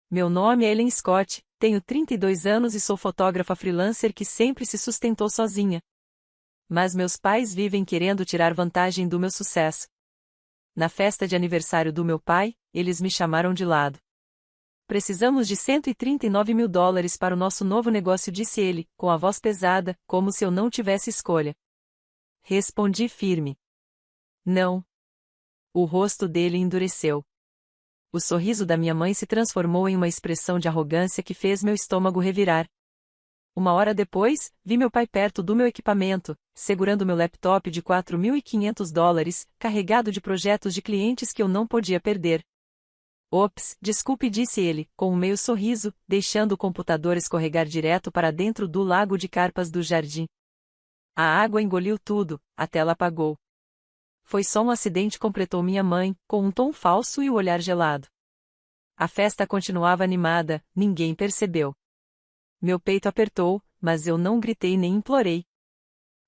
Meu nome é Ellen Scott, tenho 32 anos e sou fotógrafa freelancer que sempre se sustentou sozinha. Mas meus pais vivem querendo tirar vantagem do meu sucesso. Na festa de aniversário do meu pai, eles me chamaram de lado. Precisamos de $139.000 para o nosso novo negócio, disse ele, com a voz pesada, como se eu não tivesse escolha. Respondi firme. Não. O rosto dele endureceu. O sorriso da minha mãe se transformou em uma expressão de arrogância que fez meu estômago revirar. Uma hora depois, vi meu pai perto do meu equipamento, segurando meu laptop de $4.500, carregado de projetos de clientes que eu não podia perder. Ops, desculpe, disse ele, com um meio sorriso, deixando o computador escorregar direto para dentro do lago de carpas do jardim. A água engoliu tudo, a tela apagou. Foi só um acidente, completou minha mãe, com um tom falso e o olhar gelado. A festa continuava animada, ninguém percebeu. Meu peito apertou, mas eu não gritei nem implorei.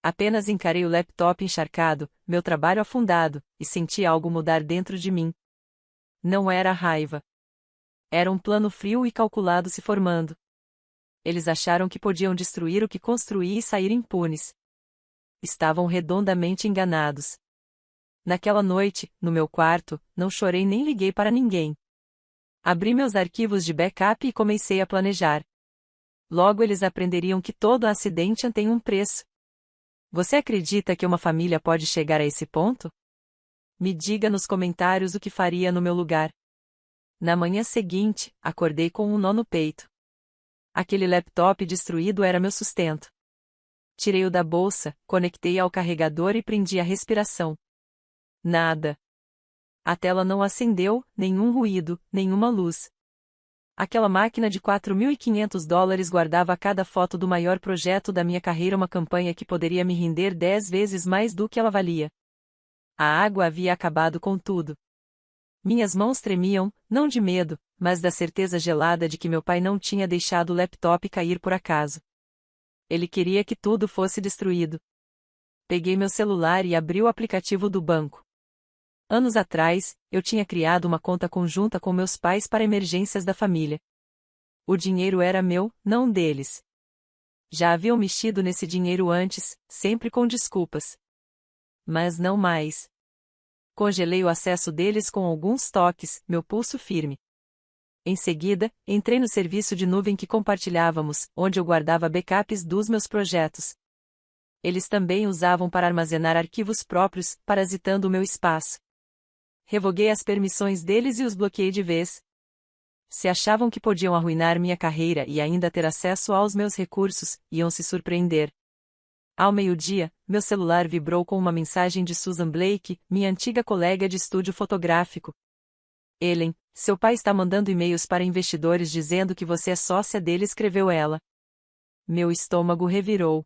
Apenas encarei o laptop encharcado, meu trabalho afundado, e senti algo mudar dentro de mim. Não era raiva. Era um plano frio e calculado se formando. Eles acharam que podiam destruir o que construí e sair impunes. Estavam redondamente enganados. Naquela noite, no meu quarto, não chorei nem liguei para ninguém. Abri meus arquivos de backup e comecei a planejar. Logo eles aprenderiam que todo acidente tem um preço. Você acredita que uma família pode chegar a esse ponto? Me diga nos comentários o que faria no meu lugar. Na manhã seguinte, acordei com um nó no peito. Aquele laptop destruído era meu sustento. Tirei-o da bolsa, conectei ao carregador e prendi a respiração. Nada. A tela não acendeu, nenhum ruído, nenhuma luz. Aquela máquina de $4.500 guardava cada foto do maior projeto da minha carreira, uma campanha que poderia me render 10 vezes mais do que ela valia. A água havia acabado com tudo. Minhas mãos tremiam, não de medo, mas da certeza gelada de que meu pai não tinha deixado o laptop cair por acaso. Ele queria que tudo fosse destruído. Peguei meu celular e abri o aplicativo do banco. Anos atrás, eu tinha criado uma conta conjunta com meus pais para emergências da família. O dinheiro era meu, não deles. Já haviam mexido nesse dinheiro antes, sempre com desculpas. Mas não mais. Congelei o acesso deles com alguns toques, meu pulso firme. Em seguida, entrei no serviço de nuvem que compartilhávamos, onde eu guardava backups dos meus projetos. Eles também usavam para armazenar arquivos próprios, parasitando o meu espaço. Revoguei as permissões deles e os bloqueei de vez. Se achavam que podiam arruinar minha carreira e ainda ter acesso aos meus recursos, iam se surpreender. Ao meio-dia, meu celular vibrou com uma mensagem de Susan Blake, minha antiga colega de estúdio fotográfico. Ellen, seu pai está mandando e-mails para investidores dizendo que você é sócia dele, escreveu ela. Meu estômago revirou.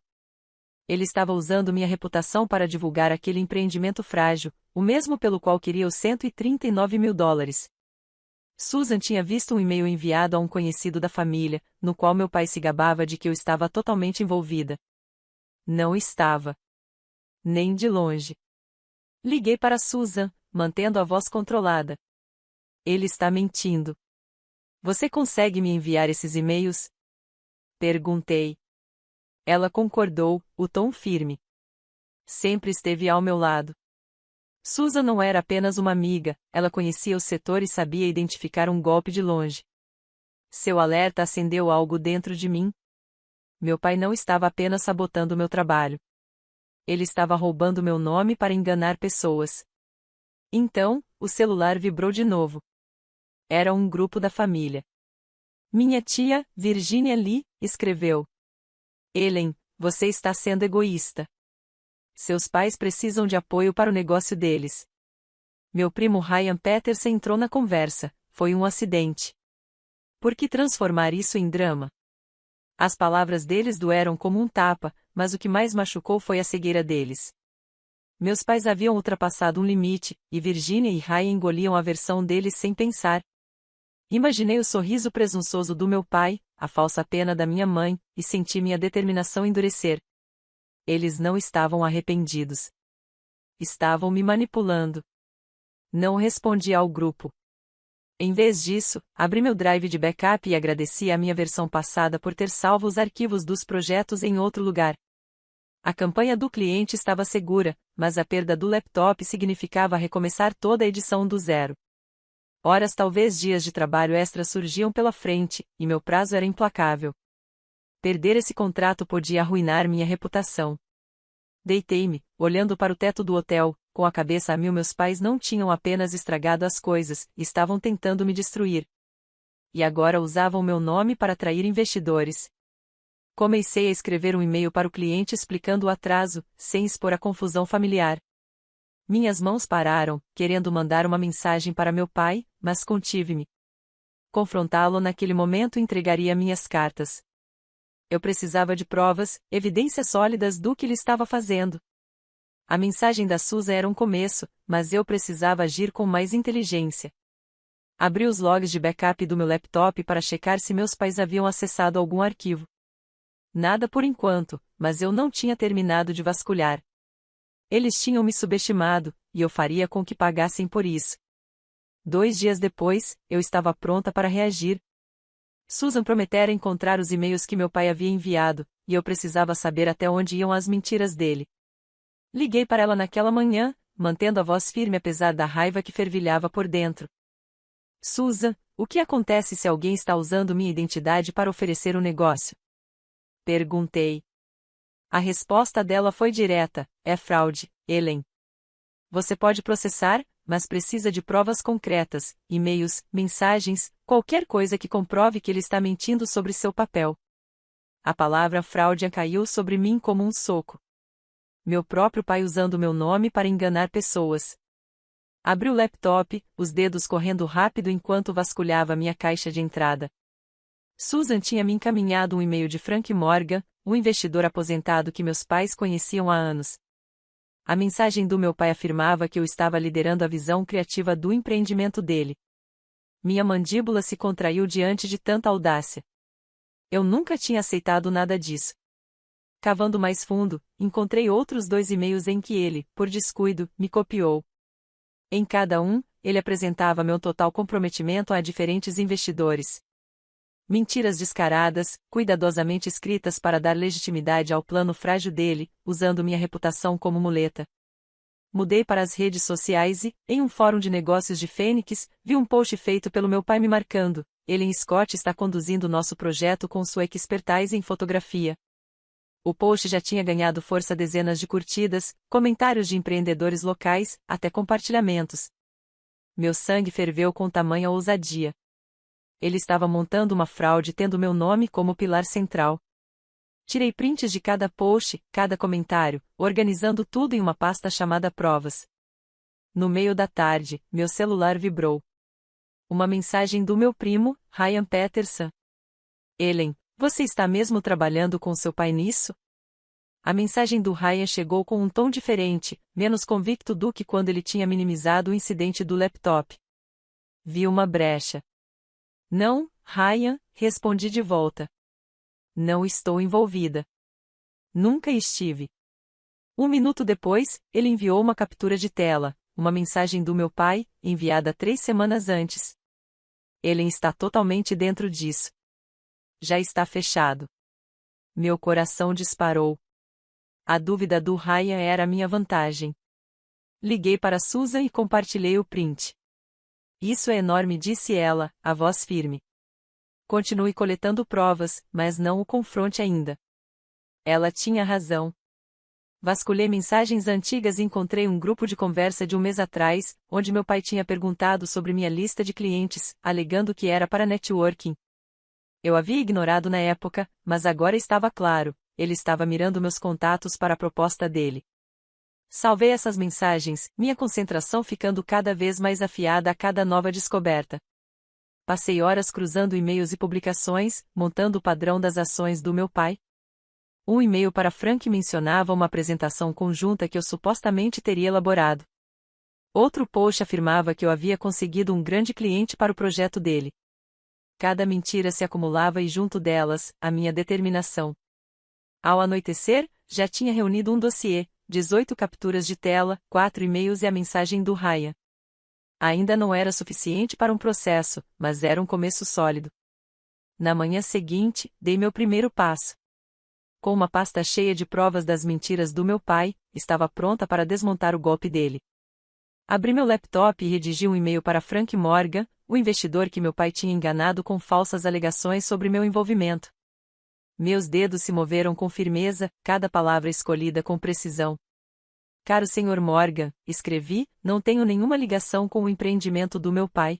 Ele estava usando minha reputação para divulgar aquele empreendimento frágil, o mesmo pelo qual queria os $139.000. Susan tinha visto um e-mail enviado a um conhecido da família, no qual meu pai se gabava de que eu estava totalmente envolvida. Não estava. Nem de longe. Liguei para Susan, mantendo a voz controlada. Ele está mentindo. Você consegue me enviar esses e-mails? Perguntei. Ela concordou, o tom firme. Sempre esteve ao meu lado. Susan não era apenas uma amiga, ela conhecia o setor e sabia identificar um golpe de longe. Seu alerta acendeu algo dentro de mim. Meu pai não estava apenas sabotando meu trabalho. Ele estava roubando meu nome para enganar pessoas. Então, o celular vibrou de novo. Era um grupo da família. Minha tia, Virginia Lee, escreveu. Ellen, você está sendo egoísta. Seus pais precisam de apoio para o negócio deles. Meu primo Ryan Peterson entrou na conversa, foi um acidente. Por que transformar isso em drama? As palavras deles doeram como um tapa, mas o que mais machucou foi a cegueira deles. Meus pais haviam ultrapassado um limite, e Virginia e Ryan engoliam a versão deles sem pensar. Imaginei o sorriso presunçoso do meu pai, a falsa pena da minha mãe, e senti minha determinação endurecer. Eles não estavam arrependidos. Estavam me manipulando. Não respondi ao grupo. Em vez disso, abri meu drive de backup e agradeci a minha versão passada por ter salvo os arquivos dos projetos em outro lugar. A campanha do cliente estava segura, mas a perda do laptop significava recomeçar toda a edição do zero. Horas, talvez dias de trabalho extra surgiam pela frente, e meu prazo era implacável. Perder esse contrato podia arruinar minha reputação. Deitei-me, olhando para o teto do hotel, com a cabeça a mil. Meus pais não tinham apenas estragado as coisas, estavam tentando me destruir. E agora usavam meu nome para atrair investidores. Comecei a escrever um e-mail para o cliente explicando o atraso, sem expor a confusão familiar. Minhas mãos pararam, querendo mandar uma mensagem para meu pai, mas contive-me. Confrontá-lo naquele momento entregaria minhas cartas. Eu precisava de provas, evidências sólidas do que ele estava fazendo. A mensagem da Susan era um começo, mas eu precisava agir com mais inteligência. Abri os logs de backup do meu laptop para checar se meus pais haviam acessado algum arquivo. Nada por enquanto, mas eu não tinha terminado de vasculhar. Eles tinham me subestimado, e eu faria com que pagassem por isso. 2 dias depois, eu estava pronta para reagir. Susan prometera encontrar os e-mails que meu pai havia enviado, e eu precisava saber até onde iam as mentiras dele. Liguei para ela naquela manhã, mantendo a voz firme apesar da raiva que fervilhava por dentro. Susan, o que acontece se alguém está usando minha identidade para oferecer um negócio? Perguntei. A resposta dela foi direta: é fraude, Ellen. Você pode processar, mas precisa de provas concretas, e-mails, mensagens, qualquer coisa que comprove que ele está mentindo sobre seu papel. A palavra fraude caiu sobre mim como um soco. Meu próprio pai usando meu nome para enganar pessoas. Abri o laptop, os dedos correndo rápido enquanto vasculhava minha caixa de entrada. Susan tinha me encaminhado um e-mail de Frank Morgan, um investidor aposentado que meus pais conheciam há anos. A mensagem do meu pai afirmava que eu estava liderando a visão criativa do empreendimento dele. Minha mandíbula se contraiu diante de tanta audácia. Eu nunca tinha aceitado nada disso. Cavando mais fundo, encontrei outros 2 e-mails em que ele, por descuido, me copiou. Em cada um, ele apresentava meu total comprometimento a diferentes investidores. Mentiras descaradas, cuidadosamente escritas para dar legitimidade ao plano frágil dele, usando minha reputação como muleta. Mudei para as redes sociais e, em um fórum de negócios de Phoenix, vi um post feito pelo meu pai me marcando: Ellen Scott está conduzindo nosso projeto com sua expertise em fotografia. O post já tinha ganhado força, dezenas de curtidas, comentários de empreendedores locais, até compartilhamentos. Meu sangue ferveu com tamanha ousadia. Ele estava montando uma fraude tendo meu nome como pilar central. Tirei prints de cada post, cada comentário, organizando tudo em uma pasta chamada Provas. No meio da tarde, meu celular vibrou. Uma mensagem do meu primo, Ryan Peterson. Ellen, você está mesmo trabalhando com seu pai nisso? A mensagem do Ryan chegou com um tom diferente, menos convicto do que quando ele tinha minimizado o incidente do laptop. Vi uma brecha. Não, Ryan, respondi de volta. Não estou envolvida. Nunca estive. 1 minuto depois, ele enviou uma captura de tela, uma mensagem do meu pai, enviada 3 semanas antes. Ellen está totalmente dentro disso. Já está fechado. Meu coração disparou. A dúvida do Ryan era minha vantagem. Liguei para Susan e compartilhei o print. Isso é enorme, disse ela, a voz firme. Continue coletando provas, mas não o confronte ainda. Ela tinha razão. Vasculhei mensagens antigas e encontrei um grupo de conversa de um mês atrás, onde meu pai tinha perguntado sobre minha lista de clientes, alegando que era para networking. Eu havia ignorado na época, mas agora estava claro, ele estava mirando meus contatos para a proposta dele. Salvei essas mensagens, minha concentração ficando cada vez mais afiada a cada nova descoberta. Passei horas cruzando e-mails e publicações, montando o padrão das ações do meu pai. Um e-mail para Frank mencionava uma apresentação conjunta que eu supostamente teria elaborado. Outro post afirmava que eu havia conseguido um grande cliente para o projeto dele. Cada mentira se acumulava e junto delas, a minha determinação. Ao anoitecer, já tinha reunido um dossiê, 18 capturas de tela, 4 e-mails e a mensagem do Ryan. Ainda não era suficiente para um processo, mas era um começo sólido. Na manhã seguinte, dei meu primeiro passo. Com uma pasta cheia de provas das mentiras do meu pai, estava pronta para desmontar o golpe dele. Abri meu laptop e redigi um e-mail para Frank Morgan, o investidor que meu pai tinha enganado com falsas alegações sobre meu envolvimento. Meus dedos se moveram com firmeza, cada palavra escolhida com precisão. Caro Sr. Morgan, escrevi, não tenho nenhuma ligação com o empreendimento do meu pai.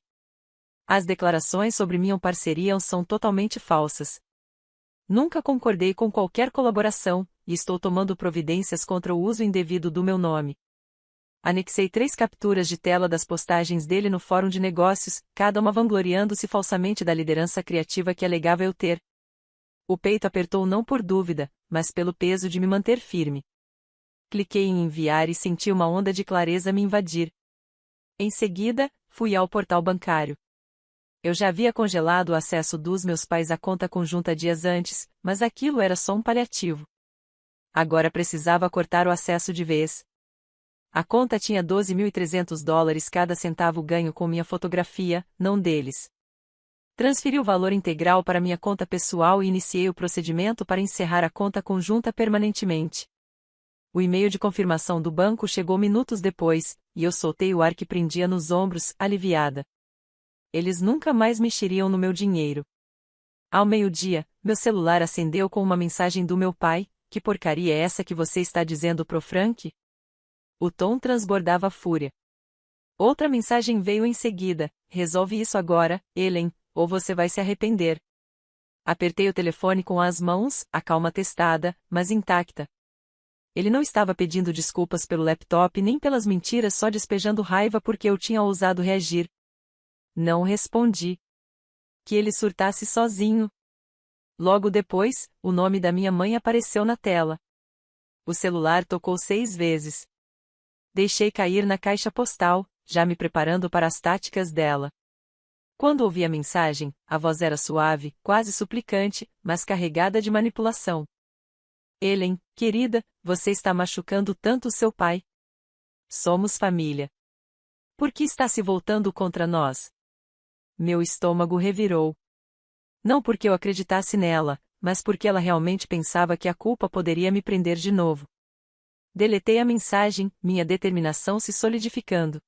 As declarações sobre minha parceria são totalmente falsas. Nunca concordei com qualquer colaboração, e estou tomando providências contra o uso indevido do meu nome. Anexei 3 capturas de tela das postagens dele no fórum de negócios, cada uma vangloriando-se falsamente da liderança criativa que alegava eu ter. O peito apertou não por dúvida, mas pelo peso de me manter firme. Cliquei em enviar e senti uma onda de clareza me invadir. Em seguida, fui ao portal bancário. Eu já havia congelado o acesso dos meus pais à conta conjunta dias antes, mas aquilo era só um paliativo. Agora precisava cortar o acesso de vez. A conta tinha $12.300 cada centavo ganho com minha fotografia, não deles. Transferi o valor integral para minha conta pessoal e iniciei o procedimento para encerrar a conta conjunta permanentemente. O e-mail de confirmação do banco chegou minutos depois, e eu soltei o ar que prendia nos ombros, aliviada. Eles nunca mais mexeriam no meu dinheiro. Ao meio-dia, meu celular acendeu com uma mensagem do meu pai: "Que porcaria é essa que você está dizendo pro Frank?" O tom transbordava fúria. Outra mensagem veio em seguida: "Resolve isso agora, Ellen, ou você vai se arrepender." Apertei o telefone com as mãos, a calma testada, mas intacta. Ele não estava pedindo desculpas pelo laptop nem pelas mentiras, só despejando raiva porque eu tinha ousado reagir. Não respondi. Que ele surtasse sozinho. Logo depois, o nome da minha mãe apareceu na tela. O celular tocou 6 vezes. Deixei cair na caixa postal, já me preparando para as táticas dela. Quando ouvi a mensagem, a voz era suave, quase suplicante, mas carregada de manipulação. "Ellen, querida, você está machucando tanto seu pai. Somos família. Por que está se voltando contra nós?" Meu estômago revirou. Não porque eu acreditasse nela, mas porque ela realmente pensava que a culpa poderia me prender de novo. Deletei a mensagem, minha determinação se solidificando.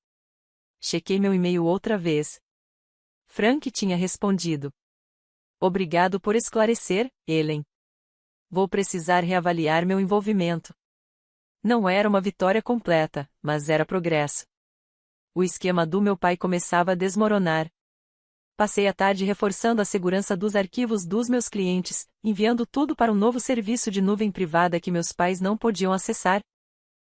Chequei meu e-mail outra vez. Frank tinha respondido: "Obrigado por esclarecer, Ellen. Vou precisar reavaliar meu envolvimento." Não era uma vitória completa, mas era progresso. O esquema do meu pai começava a desmoronar. Passei a tarde reforçando a segurança dos arquivos dos meus clientes, enviando tudo para um novo serviço de nuvem privada que meus pais não podiam acessar.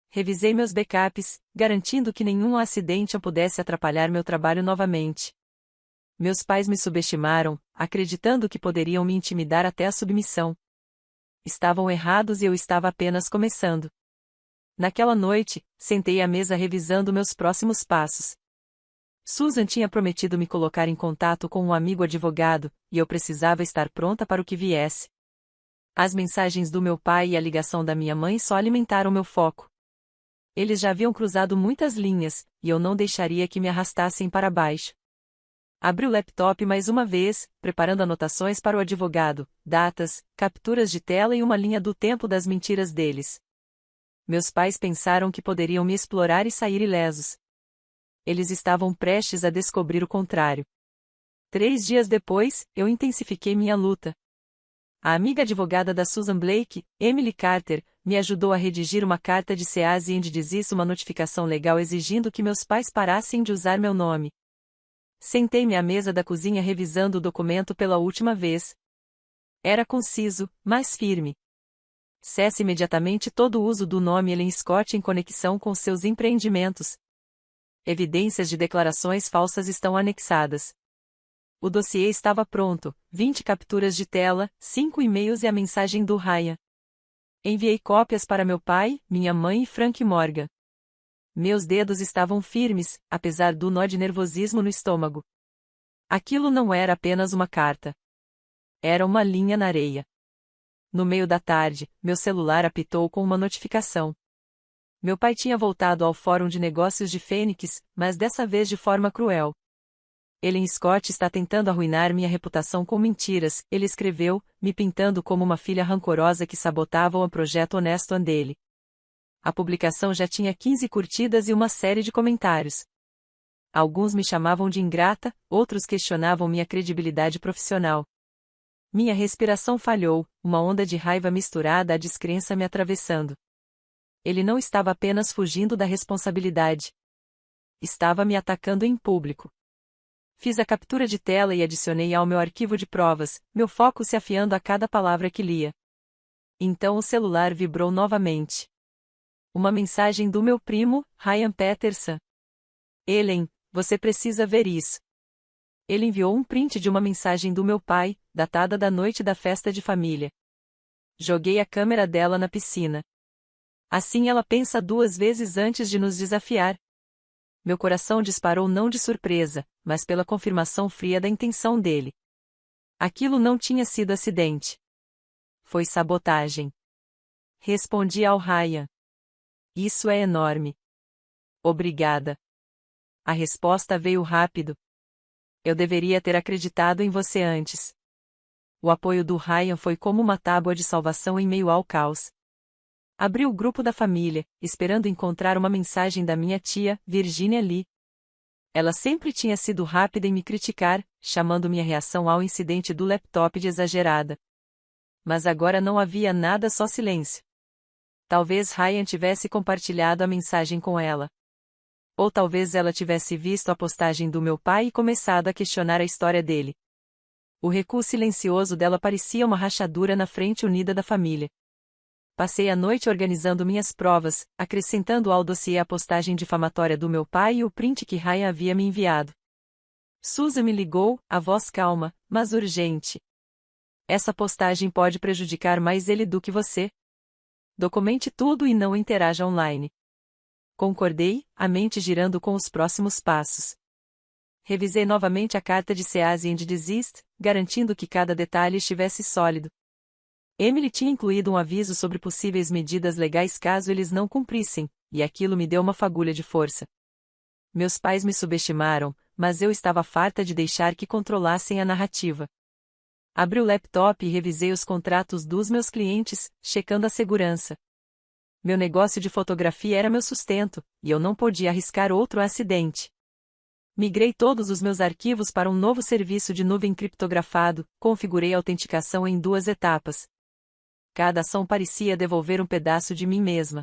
Revisei meus backups, garantindo que nenhum acidente pudesse atrapalhar meu trabalho novamente. Meus pais me subestimaram, acreditando que poderiam me intimidar até a submissão. Estavam errados e eu estava apenas começando. Naquela noite, sentei à mesa revisando meus próximos passos. Susan tinha prometido me colocar em contato com um amigo advogado, e eu precisava estar pronta para o que viesse. As mensagens do meu pai e a ligação da minha mãe só alimentaram meu foco. Eles já haviam cruzado muitas linhas, e eu não deixaria que me arrastassem para baixo. Abri o laptop mais uma vez, preparando anotações para o advogado, datas, capturas de tela e uma linha do tempo das mentiras deles. Meus pais pensaram que poderiam me explorar e sair ilesos. Eles estavam prestes a descobrir o contrário. 3 dias depois, eu intensifiquei minha luta. A amiga advogada da Susan Blake, Emily Carter, me ajudou a redigir uma carta de cease and desist, uma notificação legal exigindo que meus pais parassem de usar meu nome. Sentei-me à mesa da cozinha revisando o documento pela última vez. Era conciso, mas firme. Cesse imediatamente todo o uso do nome Ellen Scott em conexão com seus empreendimentos. Evidências de declarações falsas estão anexadas. O dossiê estava pronto, 20 capturas de tela, 5 e-mails e a mensagem do Ryan. Enviei cópias para meu pai, minha mãe e Frank Morgan. Meus dedos estavam firmes, apesar do nó de nervosismo no estômago. Aquilo não era apenas uma carta. Era uma linha na areia. No meio da tarde, meu celular apitou com uma notificação. Meu pai tinha voltado ao Fórum de Negócios de Fênix, mas dessa vez de forma cruel. Ellen Scott está tentando arruinar minha reputação com mentiras, ele escreveu, me pintando como uma filha rancorosa que sabotava o projeto honesto dele. A publicação já tinha 15 curtidas e uma série de comentários. Alguns me chamavam de ingrata, outros questionavam minha credibilidade profissional. Minha respiração falhou, uma onda de raiva misturada à descrença me atravessando. Ele não estava apenas fugindo da responsabilidade. Estava me atacando em público. Fiz a captura de tela e adicionei ao meu arquivo de provas, meu foco se afiando a cada palavra que lia. Então o celular vibrou novamente. Uma mensagem do meu primo, Ryan Peterson. Ellen, você precisa ver isso. Ele enviou um print de uma mensagem do meu pai, datada da noite da festa de família. Joguei a câmera dela na piscina. Assim ela pensa 2 vezes antes de nos desafiar. Meu coração disparou não de surpresa, mas pela confirmação fria da intenção dele. Aquilo não tinha sido acidente. Foi sabotagem. Respondi ao Ryan. Isso é enorme. Obrigada. A resposta veio rápido. Eu deveria ter acreditado em você antes. O apoio do Ryan foi como uma tábua de salvação em meio ao caos. Abri o grupo da família, esperando encontrar uma mensagem da minha tia, Virginia Lee. Ela sempre tinha sido rápida em me criticar, chamando minha reação ao incidente do laptop de exagerada. Mas agora não havia nada, só silêncio. Talvez Ryan tivesse compartilhado a mensagem com ela. Ou talvez ela tivesse visto a postagem do meu pai e começado a questionar a história dele. O recuo silencioso dela parecia uma rachadura na frente unida da família. Passei a noite organizando minhas provas, acrescentando ao dossiê a postagem difamatória do meu pai e o print que Ryan havia me enviado. Susan me ligou, a voz calma, mas urgente. Essa postagem pode prejudicar mais ele do que você. Documente tudo e não interaja online. Concordei, a mente girando com os próximos passos. Revisei novamente a carta de Cease and Desist, garantindo que cada detalhe estivesse sólido. Emily tinha incluído um aviso sobre possíveis medidas legais caso eles não cumprissem, e aquilo me deu uma fagulha de força. Meus pais me subestimaram, mas eu estava farta de deixar que controlassem a narrativa. Abri o laptop e revisei os contratos dos meus clientes, checando a segurança. Meu negócio de fotografia era meu sustento, e eu não podia arriscar outro acidente. Migrei todos os meus arquivos para um novo serviço de nuvem criptografado, configurei a autenticação em 2 etapas. Cada ação parecia devolver um pedaço de mim mesma.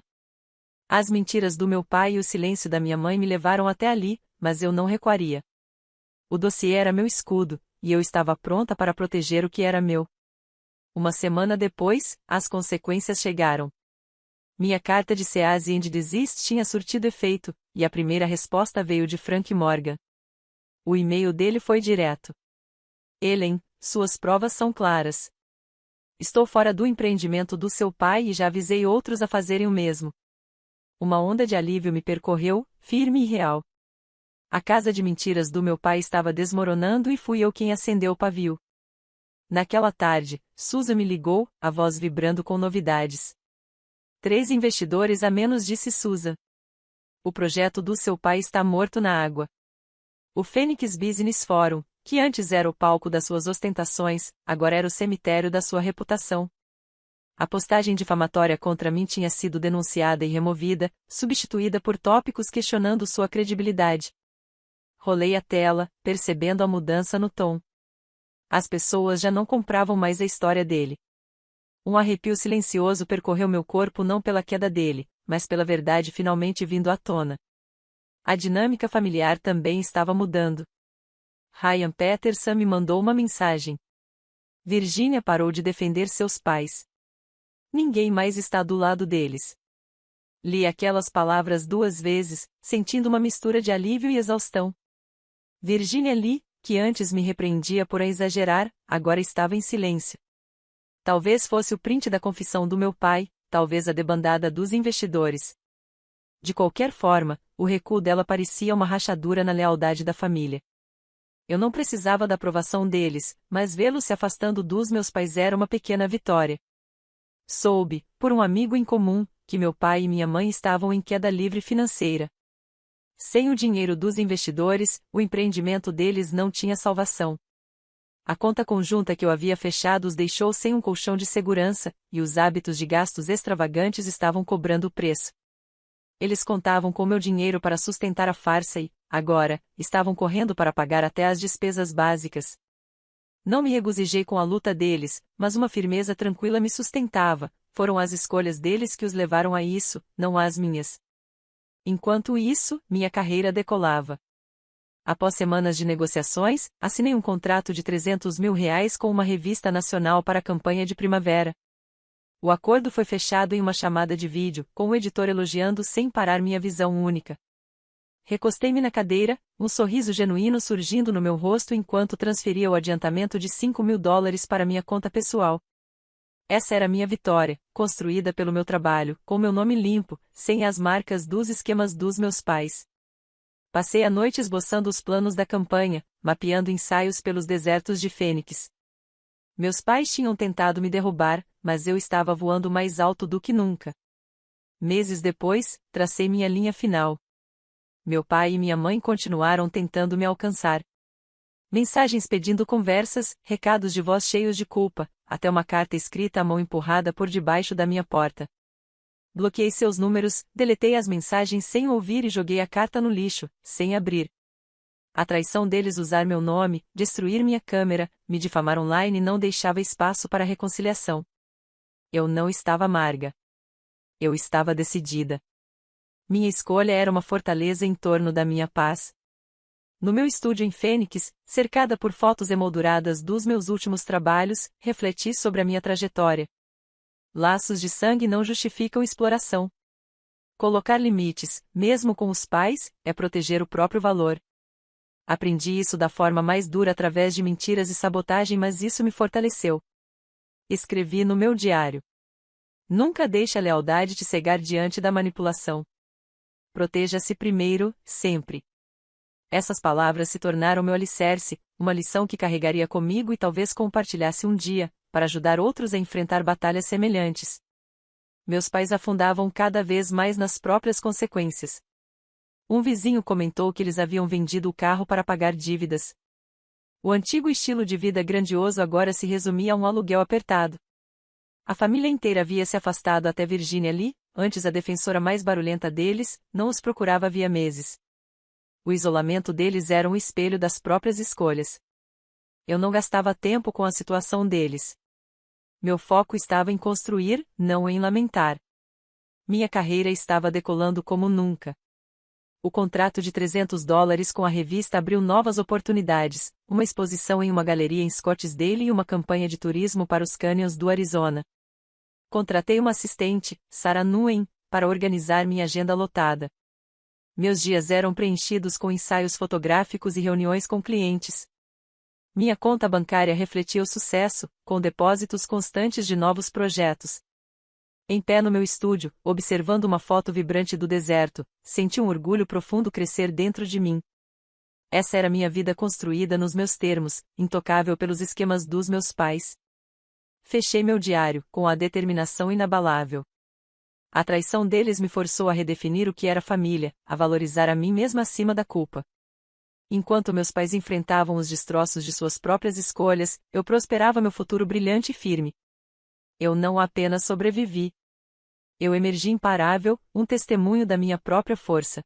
As mentiras do meu pai e o silêncio da minha mãe me levaram até ali, mas eu não recuaria. O dossiê era meu escudo, e eu estava pronta para proteger o que era meu. Uma semana depois, as consequências chegaram. Minha carta de Cease and Desist tinha surtido efeito, e a primeira resposta veio de Frank Morgan. O e-mail dele foi direto. Ellen, suas provas são claras. Estou fora do empreendimento do seu pai e já avisei outros a fazerem o mesmo. Uma onda de alívio me percorreu, firme e real. A casa de mentiras do meu pai estava desmoronando e fui eu quem acendeu o pavio. Naquela tarde, Susan me ligou, a voz vibrando com novidades. 3 investidores a menos, disse Susan. O projeto do seu pai está morto na água. O Phoenix Business Forum, que antes era o palco das suas ostentações, agora era o cemitério da sua reputação. A postagem difamatória contra mim tinha sido denunciada e removida, substituída por tópicos questionando sua credibilidade. Rolei a tela, percebendo a mudança no tom. As pessoas já não compravam mais a história dele. Um arrepio silencioso percorreu meu corpo não pela queda dele, mas pela verdade finalmente vindo à tona. A dinâmica familiar também estava mudando. Ryan Peterson me mandou uma mensagem. Virginia parou de defender seus pais. Ninguém mais está do lado deles. Li aquelas palavras 2 vezes, sentindo uma mistura de alívio e exaustão. Virginia Lee, que antes me repreendia por a exagerar, agora estava em silêncio. Talvez fosse o print da confissão do meu pai, talvez a debandada dos investidores. De qualquer forma, o recuo dela parecia uma rachadura na lealdade da família. Eu não precisava da aprovação deles, mas vê-los se afastando dos meus pais era uma pequena vitória. Soube, por um amigo em comum, que meu pai e minha mãe estavam em queda livre financeira. Sem o dinheiro dos investidores, o empreendimento deles não tinha salvação. A conta conjunta que eu havia fechado os deixou sem um colchão de segurança, e os hábitos de gastos extravagantes estavam cobrando o preço. Eles contavam com meu dinheiro para sustentar a farsa e, agora, estavam correndo para pagar até as despesas básicas. Não me regozijei com a luta deles, mas uma firmeza tranquila me sustentava. Foram as escolhas deles que os levaram a isso, não as minhas. Enquanto isso, minha carreira decolava. Após semanas de negociações, assinei um contrato de R$300 mil com uma revista nacional para a campanha de primavera. O acordo foi fechado em uma chamada de vídeo, com o editor elogiando sem parar minha visão única. Recostei-me na cadeira, um sorriso genuíno surgindo no meu rosto enquanto transferia o adiantamento de $5.000 para minha conta pessoal. Essa era minha vitória, construída pelo meu trabalho, com meu nome limpo, sem as marcas dos esquemas dos meus pais. Passei a noite esboçando os planos da campanha, mapeando ensaios pelos desertos de Fênix. Meus pais tinham tentado me derrubar, mas eu estava voando mais alto do que nunca. Meses depois, tracei minha linha final. Meu pai e minha mãe continuaram tentando me alcançar. Mensagens pedindo conversas, recados de voz cheios de culpa, até uma carta escrita à mão empurrada por debaixo da minha porta. Bloqueei seus números, deletei as mensagens sem ouvir e joguei a carta no lixo, sem abrir. A traição deles usar meu nome, destruir minha câmera, me difamar online não deixava espaço para reconciliação. Eu não estava amarga. Eu estava decidida. Minha escolha era uma fortaleza em torno da minha paz. No meu estúdio em Fênix, cercada por fotos emolduradas dos meus últimos trabalhos, refleti sobre a minha trajetória. Laços de sangue não justificam exploração. Colocar limites, mesmo com os pais, é proteger o próprio valor. Aprendi isso da forma mais dura através de mentiras e sabotagem, mas isso me fortaleceu. Escrevi no meu diário. Nunca deixe a lealdade te cegar diante da manipulação. Proteja-se primeiro, sempre. Essas palavras se tornaram meu alicerce, uma lição que carregaria comigo e talvez compartilhasse um dia, para ajudar outros a enfrentar batalhas semelhantes. Meus pais afundavam cada vez mais nas próprias consequências. Um vizinho comentou que eles haviam vendido o carro para pagar dívidas. O antigo estilo de vida grandioso agora se resumia a um aluguel apertado. A família inteira havia se afastado até Virginia Lee, antes a defensora mais barulhenta deles, não os procurava havia meses. O isolamento deles era um espelho das próprias escolhas. Eu não gastava tempo com a situação deles. Meu foco estava em construir, não em lamentar. Minha carreira estava decolando como nunca. O contrato de $300 com a revista abriu novas oportunidades, uma exposição em uma galeria em Scottsdale e uma campanha de turismo para os canyons do Arizona. Contratei uma assistente, Sarah Nguyen, para organizar minha agenda lotada. Meus dias eram preenchidos com ensaios fotográficos e reuniões com clientes. Minha conta bancária refletia o sucesso, com depósitos constantes de novos projetos. Em pé no meu estúdio, observando uma foto vibrante do deserto, senti um orgulho profundo crescer dentro de mim. Essa era minha vida construída nos meus termos, intocável pelos esquemas dos meus pais. Fechei meu diário, com a determinação inabalável. A traição deles me forçou a redefinir o que era família, a valorizar a mim mesma acima da culpa. Enquanto meus pais enfrentavam os destroços de suas próprias escolhas, eu prosperava meu futuro brilhante e firme. Eu não apenas sobrevivi. Eu emergi imparável, um testemunho da minha própria força.